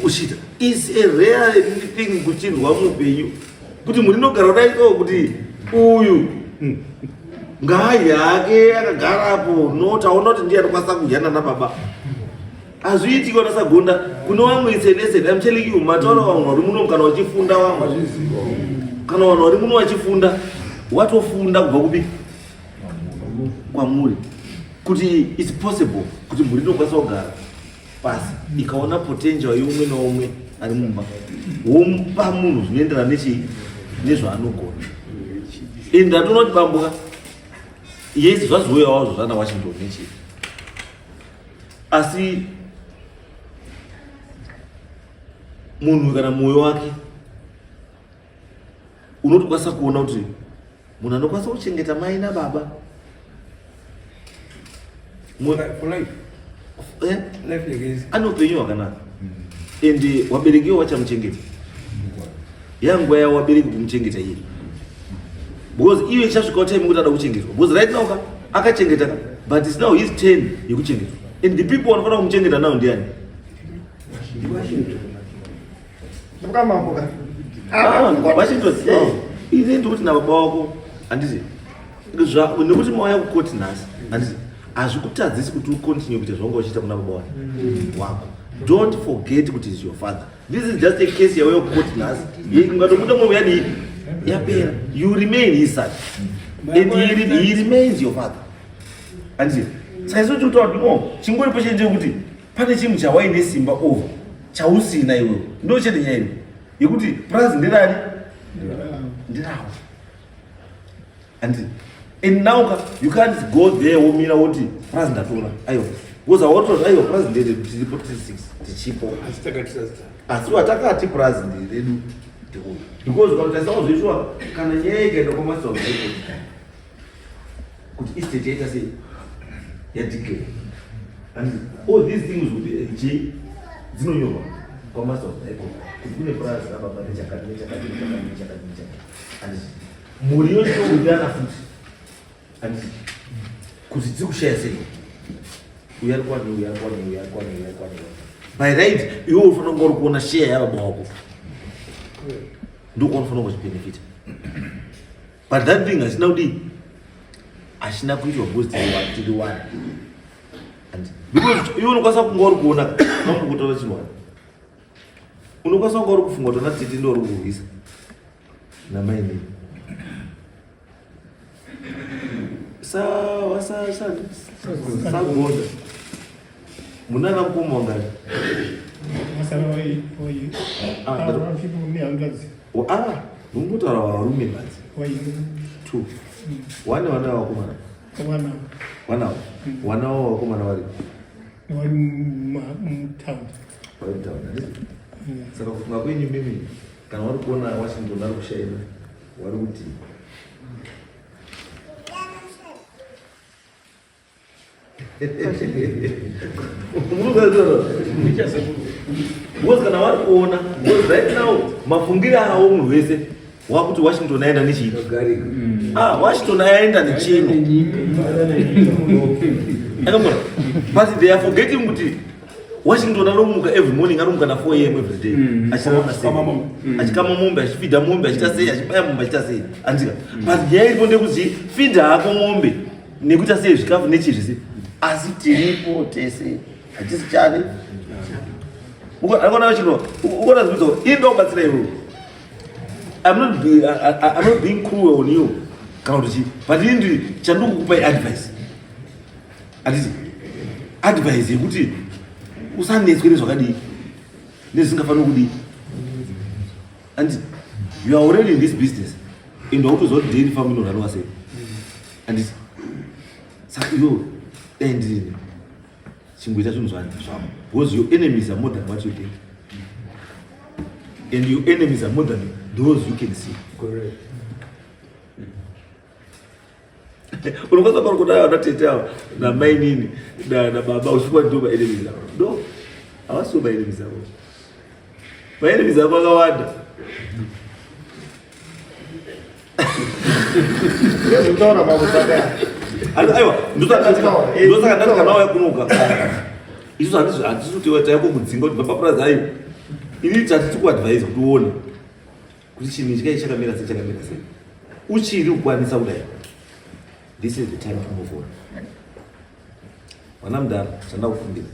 ushita is a rare thing kuchinzwa muupenyu kuti muri nogara kudai kuti uyu ngai yake akagarapo taona kuti ndiye anokwanisa kudyana nababa hazviiti kana sagunda kuno vamwe isenese I'm telling you mataura vanhu vari muno kana vachifunda vamwe kana vanhu vari muno vachifunda watofunda kubva kupi kwamuri kuti it's possible kuti mhuri inokwanisa kugara pasi ikaona potential yeumwe naumwe ari mumba womupa munhu zvinoenderana nezvaanogona ndatoona kuti bambuka yes zvazouyawo zvana Washington nechi asi munhu kana mwoyo wake unotokwanisa kuona kuti munhu anokwanisa kuchengeta mai nababa anoupenyu hwakanaka ende waberekiwo wachamuchengeta yanguva yavo wabereki kumuchengeta iye because iye ichasvikawo time kuti ada kuchengetwa because right now akachengeta but it's now his turn yekuchengetwa and the people vanofanira kumuchengeta now ndiani Washington ine ndikuti nababa wako handiti nekuti mauya kukoti nhasi handiti hazvikutadzisi kuti ucontinue kuita zvanga uchiita kuna baba wako don't forget kuti is your father. This is just a case yauya kukoti nhasi ngatobuda mwoyo yani yapera you remain his son and he remains your father handiti saizo chikutaura kuti chingori pachenje kuti pane chinhu chawaine simba over chausina iwewe ndo chete nyaya ino yekuti prazi ndirari ndiravo and now you can't go there womira woti prazi ndatora aiwa because awotora aiwa prazi ndede tiripo 36 tichipo asi watakati prazi nderedu because ukamutarisao zvoishwa kana nyaya ikaenda kwamasao kuti estate yaita sei yadeclare and all these things kuti dzinonyorwa kwamasao kuti kune prazi rababa nechakati and mhuri yotouyana futi and kuti dzikushaya sei uyarikwane by right iwe unofanira kunge uri kuona share yababa wako ndokaunofanira kuchibenefita but that thing hasina kudii hachina kuitwa because tiri one because iwe unokwanisa kunge uri kuona mamukutaura chinhu unokwanisa kunge uri kufunga kuti ona titi ndo uri kurwisa namaine sagonda munana mukoma wangari mungutaura varume madzi 2 wane vana vakomana wana wavo vakomana vari saka kufunga kwenyu mimi kana vari kuona Washington ari kushaina vari kuti because kana vari kuona because right now mafungiro avo munhu wese wakuti Washington aenda nechii Washington aenda nechino akambona but they are forgetting kuti Washington anomuka every morning anomuka na 4 AM every day achikama mombe achifidha mombe achita sei achibaya mombe achita sei andika but nyaya iripo ndekuti fidha hako mombe nekuita sei zvikafu nechizvisi asi tiripo tese hatisi chani akona chino ukona zvidzo indobatsira iwe I'm not being cruel on you kana kuti but indi chandokukupai advice advice yekuti usanetswe nezvakadii nezvisingafaniri kudii and you are already in this business and wautozoti daily farm inorarwa sei and saka iwo and chingoita zvinhu zvavo because your enemies are more than what you think and your enemies are more than those you can see. Correct. Unaweza kwa kudai wanatetea na maini na baba usikuwa ndio ba enemies zao. No. Hawaso ba enemies zao. Ba enemies zao kwa wada. Yesu utaona mambo sana. Aiwa, ndio saka nao yakunuka. Izo atizo tiweta yako kudzinga kuti baba praza ayi. Ini tati ku advise kuone. Kuti chini chikakamira sei. Uchiri ukwanisa kudai. This is the time to move on. Wanamdara tanda kufumbira.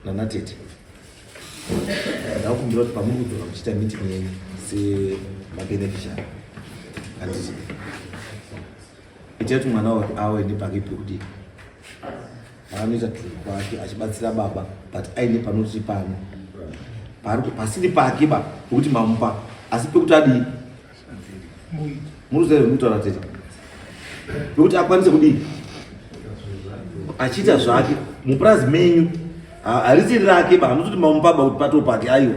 Na natete. Na kumbira kuti pamungu tunamchita meeting yenye se mabeneficiary. Andisi. Ichetu mwana wake awe ni pakipi kuti. Anoita kwake achibatsira baba but aine panoti pano. Pasiri pake ba kuti mamupa asi pekuti adi. Muruze mutaura tete. Pekuti akwanise kudi achita zvake mupurazi menyu harisiri rake ba anototi mamupa ba kuti pato pake ayo.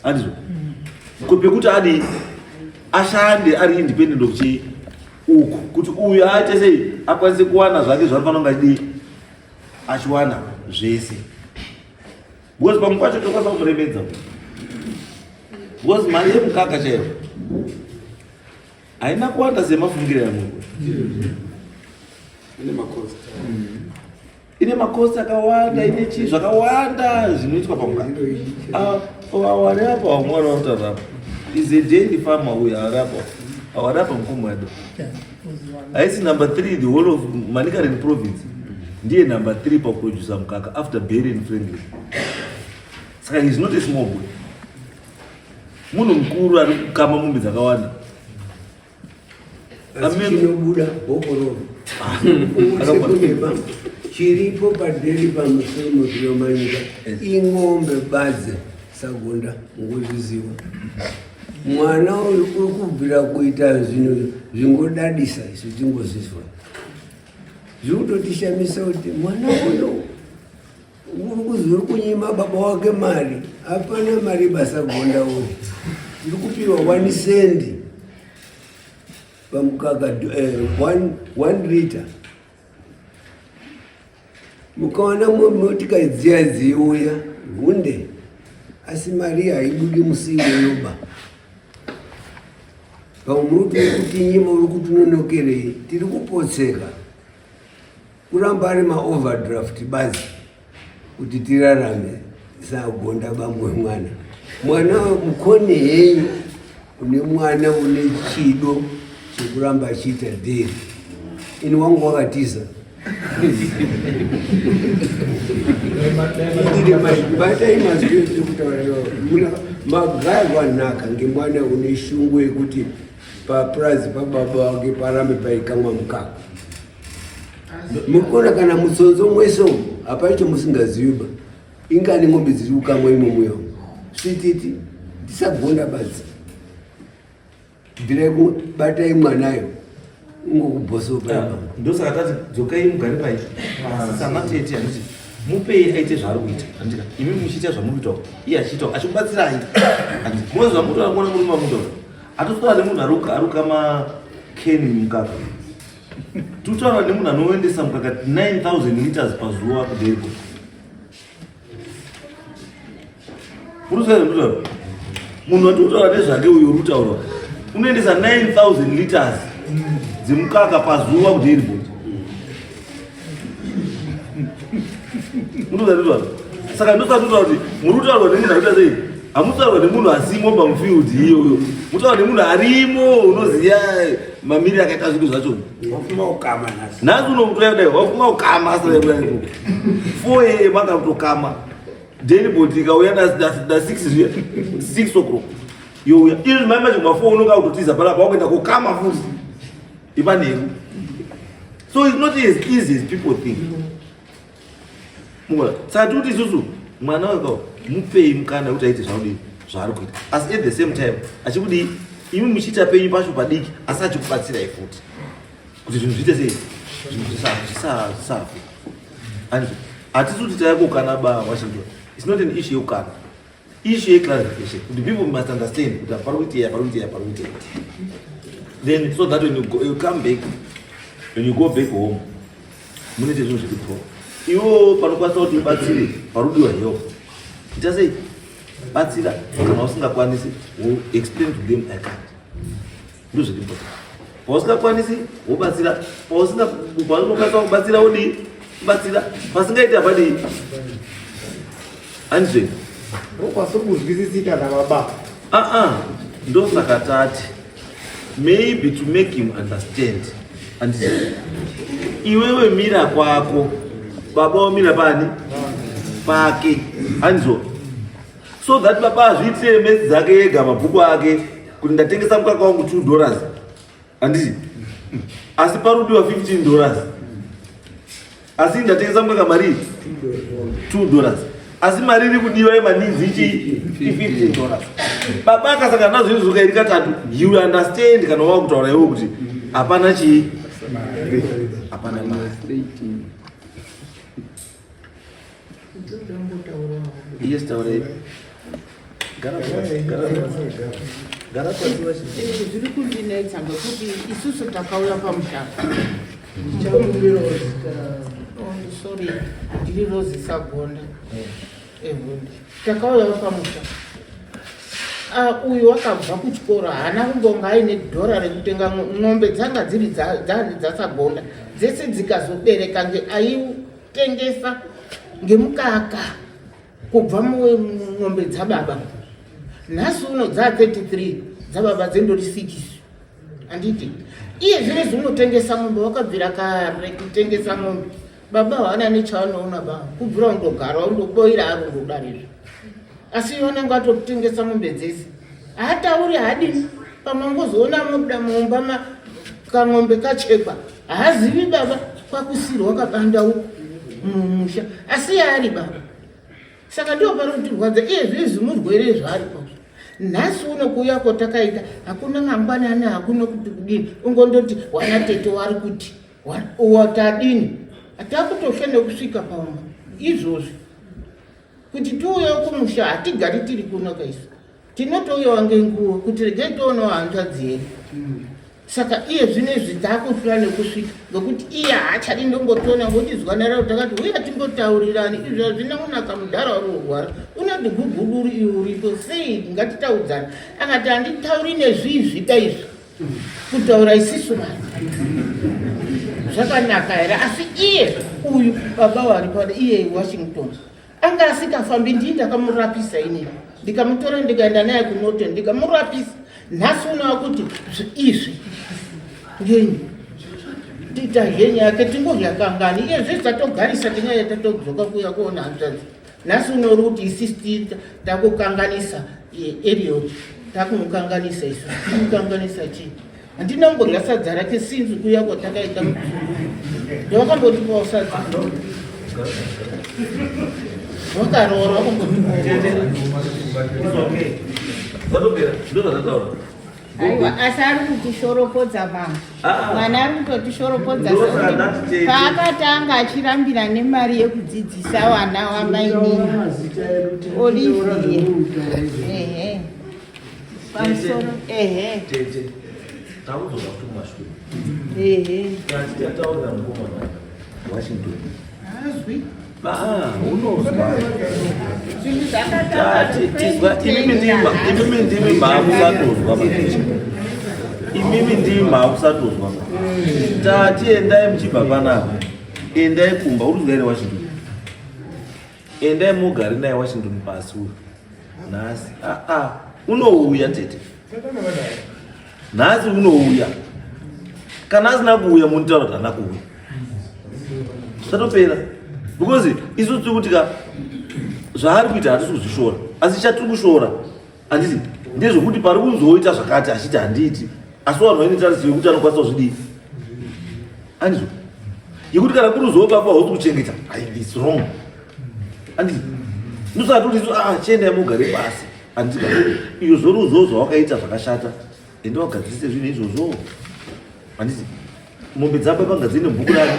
Andizvo. Pekuti adi ashande ari independent of chi uku kuti uyu aite sei akwanise kuwana zvake zvanofanira kunge achiwana zvese. Because pamupacho tokwanisa kutoremedza. Because mari yemukaka chaiyo haina kuwanda semafungiro yamungu. Ine makosi akawanda, ine chi zvakawanda zvinoitwa pamukaka. Awari apa wamwana utarapa. Is a daily farmer uyu arapa. Awarapa mfumo wedu. Haisi number 3 the whole of Manicaland province. Ndiye number 3 pa producer mukaka after Berry and Friendly. Saka he's not a small boy. Munhu mukuru ari kukama mombe dzakawanda. Chinobuda Gogo. Chiripo paderi pamusoro piyomanyika ing'ombe badze sagonda ngozviziva. Mwana uri kubvira kuita zvinhu zvingodadisa isu tingozvizwa. Zvinototishamisa kuti mwana uyo uri kuzori kunyima baba wake mari hapana mari basa gonda uyo uri kupiwa 1 sendi pamukaka 1 liter. Mukawana motika dziya uya hunde asi mari haibudi musiwo yoba. Pamurutu kuti nyima uri kutunonokerei tiri kupotseka kuramba ari ma-overdraft bazi kuti tirarame sagonda bamwe mwana. Mwana mukone henyu une mwana une chido chekuramba achiita dheri. Ini wangu wakatiza. Batai mazviri kutaura magaya wanaka ngemwana une shungu yekuti papurazi pababa wake parambe paikamwa mukaka. Mukona kana mutsonzo mweso hapaicho musingaziviba ingani ng'ombe dziri kukamwa imomuyo svititi ndisagonda badzi bvira batai mwanayo ungokubhosopa. Ndosaka tati dzokai mugare pai sana tete anoti mupei aite zvaari kuita. Andika imi muchiita zvamukuitawo iye achiitawo achikubatsirai. Mwe zvamutoona kuona muri mamutoona atotaura nemunhu arukama keni mukaka. Tutaura nemunhu anoendesa mukaka 9,000 liters pazuva kudheripo. Urusere mutaura munhu watutaura nezvake uyu urutaura unoendesa 9,000 liters dzimukaka pazuva kudheripo. Unozatutaura saka ndosatutaura kuti murutaurwa nemunhu aita sei hamutaurwa nemunhu asimo pamufield iyoyo mutaurwa nemunhu arimo unoziya mamiri akaita zvinhu zvacho. Wafuma ukama nasi nhasi unomutoya kudai wafuma ukama asinaiko 4 am akatokama delibot ikauya na 6 o'clock youya izvi maimacho ma4 unonga kutotiza palapa wakuenda kukama futi ipanheru. So it's not as easy as people think. Saka tikuti isusu mwana wako mupei mukana kuti aite zvaudi zvaari kuita asi at the same time achikudi imi muchiita penyu pacho padiki asi achikubatsirai futi kuti zvinhu zviite sei zvisafe. Hatisi kuti taikokana ba washington. It's not an issue yokukana. issue clarification. The people must understand the priority. Then, so that when you come back, when you go back home, you need to do it. You thought you battery, parudi wa yo. Just say, battery, kama kwanisi, we explain to them I can't. Do it important. Posinga kwanisi, we battery, posinga battery odi, battery, posinga ita badi. Anje. Ukuzwisisika na baba. Ndo sakatati. Maybe to make him understand. And iwewe mira kwako, baba mira bani, pake, anzo. So that baba azvitse mezi dzake ega mabhuku ake kuti ndatengesa mukaka wangu $2. Andisi. Asi parudi wa $15. Asi ndatengesa mukaka mari $2. Asi mari iri kudiwa emaninzi ichi $15. Baba akasanga nazo izvo zvokairi katatu, you understand kana wava kutaura iwo kuti hapana chii, hapana mari. Yes, taurei. Gara zviri kundinetsa ngekuti isusu takauya pamushaka. Sorry, ndiri Rozi Sagonda. Takauya pamushaka. Uyu wakabva kuchikoro haana kungonga aine $1 rekutenga ng'ombe dzanga dziri dzaSagonda dzese dzikazobereka aiutengesa ngemukaka kubva ng'ombe dzababa. Nhasi uno dza33 dzababa dzendori 6. Anditi iye zvine zvinotengesa ng'ombe, wakabvira kare kutengesa ng'ombe. Baba haana nechaanoona ba kubvira undogara undoboira ari undodarizvo. Asi yona ngatotengesa ng'ombe dzese. Hatauri hadini pamangozoona mumba kang'ombe kachekwa. Haazivi baba kwakusirwa wakabanda musha. Asi yaari baba. Saka ndio parokutirwadza iye zvizi murwere zvaripo. Nhasi uno kuyako takaita hakuna mangwanani, hakuna kuti kudini. Ungondoti wana tete wari kuti watadini. Atakutoshande kusvika paumwe izvozvi kuti tiuyewo kumusha hatigari tiri kuno kaisa, tinotouyawo ngenguva kuti regai toonawo hanzvadzi yedu. Saka iye zvinezvi takuhlwa nekusvika ngekuti iye haachadi ndongotiona ngokuti zuva nararo takati uya timbotaurirani izvo hazvina kunaka, mudhara unorwara unoti guguduri iwe uripo sei, ngatitaudzana. Akati handitauri nezvizvida izvi kutaura isisu mari zvakanaka here. Asi iye uyu baba wari pada iye Washington anga asikafambi ndii ndakamurapisa inini, ndikamutora ndikaenda naye kuNorton ndikamurapisa. Nhasi unowa kuti izvi ngenyi tita henyu yake tingoryakangani iye zvese tatogarisa tinyaya tatodzoka kuya kuona hanzvadzi. Nhasi unori kuti isisi takukanganisa Eliot, takumukanganisa isu, timukanganisa chii? Handina ngorya sadza rake sinzi kuya kwatakaita ndovakambotipawo sadza wakaroora wakambotipawo. Aiwa, asi ari kutishoropodza mama. Mwana ari kutotishoropodza paakatanga achirambira nemari yekudzidzisa vana wamainini Olivia. Pamusoro takuzoka kumashure tataura mukomana Washington azwi imimi ndimi maakusatozwa imimi ndimi maakusatozwa tati endai muchibva panapa, endai kumba. Uri kugaire Washington, endai mugari naye Washington pasi uyu nhasi unouya tete, nhasi unouya. Kana asina kuuya munitaura kuti hana kuuya zvatopera, because isu tiri kutika zvaari kuita hatisi kuzvishora, asi chatiri kushora handiti ndezvokuti pari kunzoita zvakati achiti handiiti, asi vanhu vainetarisiro yekuti anokwanisa kuzvidii handizvo, yekuti kana kuri zovapa hausi kuchengeta its wrong handiti ndosati kuti isu chiendai mugare pasi handiti iyo zoruzo zvawakaita zvakashata ende wagadzirise zvinhu izvozvo handiti mombe dzababa ngadzine bhuku rake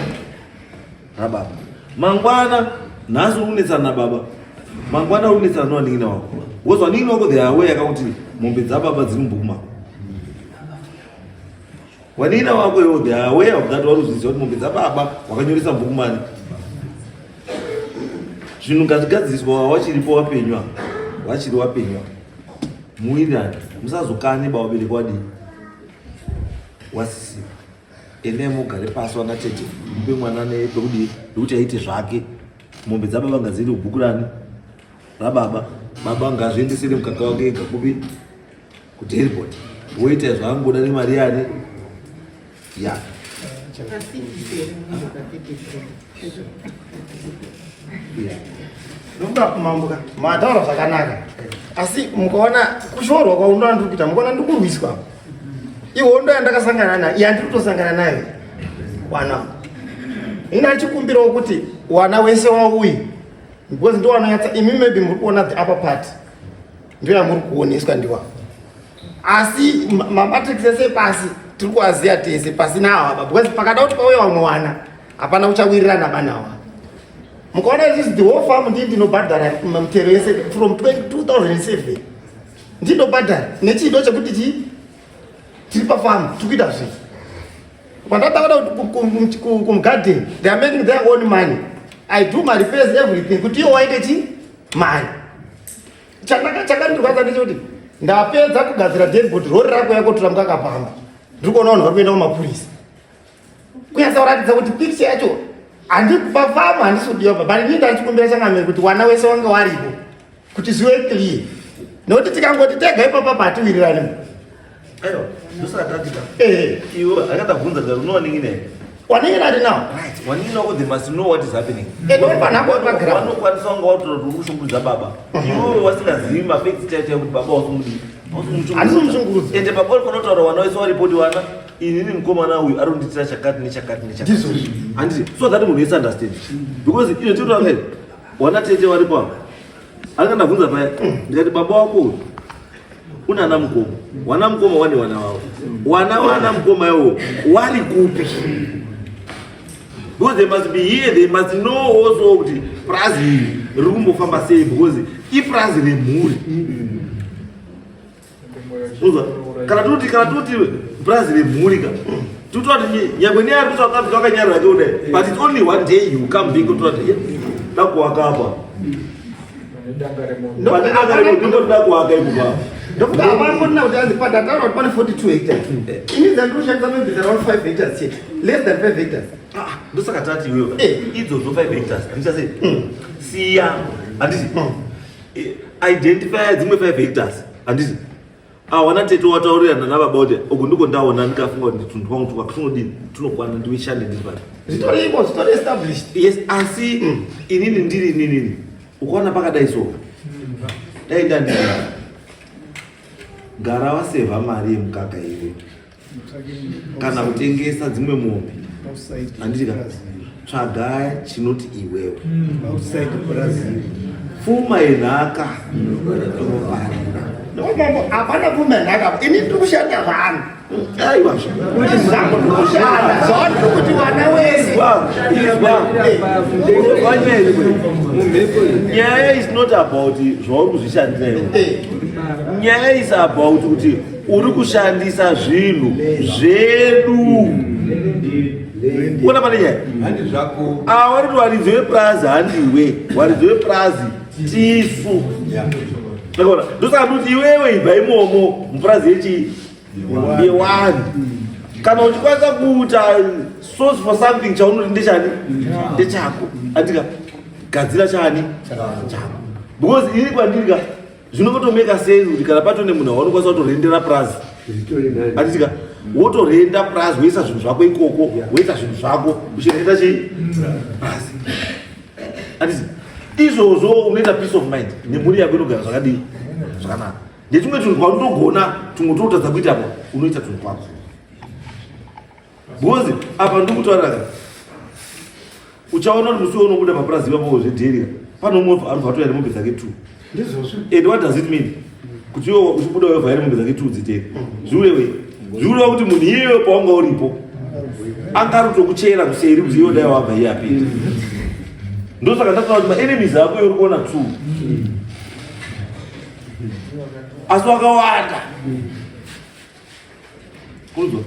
rababa mangwana nhasi unetsana nababa mangwana unetsana nowaningina wako because waningina wako they are aware kuti mombe dzababa dziri mubhuku mako. Waningina wako iwo they are aware of that waruzviziva kuti mombe dzababa wakanyoresa mubhuku mani. Zvinhu ngazvigadziswa wachiripo wapenywa wachiri wapenywa muwirirane musazokane vabereki wadii wasisiwa ende mugare pasi wana tete mupe mwana nepekudii nekuti aite zvake. Mombe dzababa ngadziri mubhuku rani rababa baba ngazviendesere mukaka wake ega kupi kuti airport woita zvaangoda nemari yane ya ndokuda kumambuka mataura zvakanaka asi mukaona kushorwa kwaundoa ndiri kuita mukaona ndiri kurwiswa iwo ndo yandakasangana nayo yandiri kutosangana nayo wana ina achikumbirawo kuti wana wese wauyi because ndo wanonyatsa imi maybe muri kuona the upper part ndo yamuri kuoneswa ndiwa asi mamatrix ese pasi tiri kuaziya tese pasi naava because pakada kuti pauya vamwe wana hapana uchawirirana banawa. Mukaona this is the whole farm ndinobhadhara mutero yese from 2007 ndinobhadhara nechido chekuti tiri pafarm tikuita zvii pandataura kuti kumgarden they are making their own money. I do my repairs everything kuti iwo waite chi mari. Chakandirwadza ndechekuti ndapedza kugadzira dashboard rori rako yako tura mukakapamba ndiri kuona vanhu vari kuenda kumapurisa kunyatsa kuratidza kuti picture yacho handikupa famu handisudiwa baba ini ndachikumbira changamiri kuti wana wese wanga waripo kuti zive clear nokuti tikangoti tega ipapa patiwirirane aiwa ndosakatatita iwo akatavhunza kuti unowaningina here waningina ati now right waningina wako they must know what is happening vanokwanisa wanga wautora kuti uri kushungurudza baba iwewe wasingazivi mafacts chaita kuti baba wasumushungurudza ende baba uri kunotaura wana wese waripoti wana inini mukomana uyu ari kunditira chakati nechakati nechakati handiti so that munhu wese understand because ino tinotaura wana tete waripo apa akandabvunza paya ndikati baba wako unana mukoma wana mukoma wane wana wavo wana mukoma iwo wari kupi because they must be here they must know also kuti prazi iri riri kumbofamba sei because iprazi remhuri kana toti prazi remhuri ka tutoti nyangwe neari kuti wakanyarira kudai but it's only one day you come back utoti dakuwakapa ndoda kuwaka ikubaba ndokuti avangonina kuti anzi padataura kuti pane 42 hectares ini dzandinoshandisa maybe around 5 hectares chete less than 5 hectares ndosaka tati iwewe idzodzo 5 hectares ndichasei siya handiti identify dzimwe 5 hectares handiti wana tete wataurirana nababa kuti uku ndiko ndaona ndikafunga kuti tunhu twangu twakatunodini tunokwana ndiwishande ndiri pati zvitoripo zvitori established yes asi inini ndiri inini ukaona pakadai so dai ndandii gara wasevha mari yemukaka iwe kana kutengesa dzimwe mombe handiti ka tsvaga chinoti iwewe pfuma yenhaka inofarira hapana pfuma yenhaka ini ndiri kushanda vanhu aiwa kuti zvangu ndiri kushanda zvandiri kuti wana wese nyaya is not about zvauri kuzvishandira nyaya is about kuti uri kushandisa zvinhu zvedu kuona pane nyaya vari kuti waridzi weprazi handiwe waridzi weprazi tisu akaona ndosaka kuti iwewe ibva imomo mupurazi yewani kana uchikwanisa kuita source for something chaunoti ndechani ndechako andika gadzira chani chako because ini kwandirika zvinotomeka sense kuti kana patone munhu waunokwanisa kutorendera prazi anditika wotorenda prazi woisa zvinhu zvako ikoko woita zvinhu zvako uchirenda chii prazi anditi izvozvo unoita peace of mind nemhuri yako inogara zvakadii zvakanaka ndechimwe tunhu kwaunotogona tumwe totadza kuita apa unoita tunhu kwako because apa ndiri kutaurira uchaona kuti musi unobuda mapurazi ivapo zvedherira pano umwe anobva atoya nemombe dzake 2 and what does it mean kuti iwe uchibuda wevha iri mombe dzake 2 dzitere zviureva kuti munhu iyeyo paunga uripo angarotokuchera kuseri kuti iwe dai wabva iye apita ndosaka ndataura kuti maenemies ako uri kuona 2 asi wakawanda kuzwa.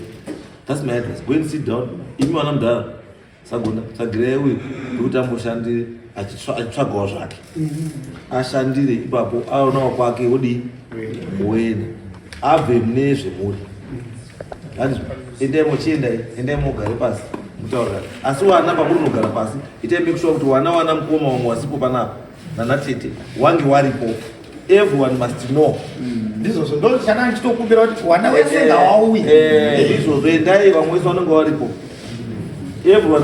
That's my address. Go and sit down. Imi wana mdara sagona sagire uyu ndikuti amboshandire achitsvagawo zvake ashandire ipapo aonawo kwake wodi wena abve mune zvemuri endai muchiendai endai mugare pasi mutaurira. Asi wana pamuri unogara pasi itai make sure kuti wana mukoma wamwe wasipo panapa nanatete wange waripo. Everyone must know. Ndizvo ndo chana ndichitokumbira kuti wana wese ngawauye. Ndizvo endai vamwe vese vanenge varipo. Everyone